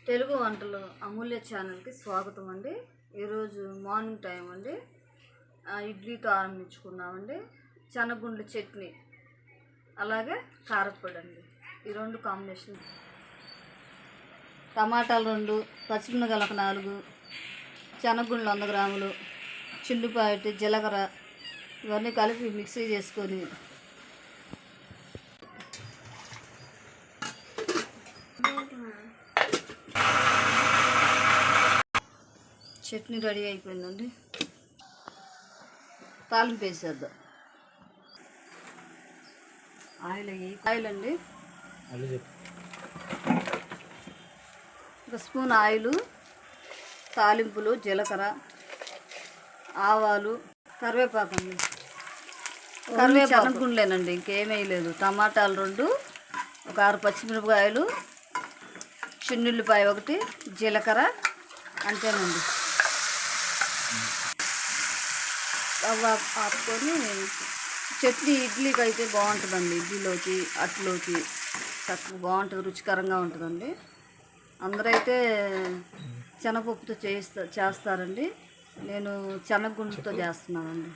తెలుగు వంటలు అమూల్య ఛానల్కి స్వాగతం అండి. ఈరోజు మార్నింగ్ టైం అండి. ఇడ్లీ కారం ఇచ్చుకున్నామండి. శనగుండ్ల చట్నీ అలాగే కారపొడి అండి. ఈ రెండు కాంబినేషన్. టమాటాలు 2, పచ్చిమిరపకాయలు 4, శనగుండ్లు 100 గ్రాములు, చిల్లిపాయటి, జీలకర్ర ఇవన్నీ కలిపి మిక్సీ చేసుకొని చట్నీ రెడీ అయిపోయిందండి. తాలింపు వేసేద్దాం. ఆయిల్ అండి, 1 స్పూన్ ఆయిలు, తాలింపులు, జీలకర్ర, ఆవాలు, కరివేపాకు అండి. శనగగుండ్లేనండి, ఇంకేమీ లేదు. టమాటాలు 2, ఒక 6 పచ్చిమిరపకాయలు, చిన్నుల్లిపాయ 1, జీలకర్ర, అంతేనండి. అవి ఆపుకొని చట్నీ ఇడ్లీకి అయితే బాగుంటుందండి. ఇడ్లీలోకి, అట్లోకి చక్కగా బాగుంటుంది, రుచికరంగా ఉంటుందండి. అందరైతే శనగపప్పుతో చేస్తారండి. నేను శనగగుండ్లతో చేస్తున్నానండి.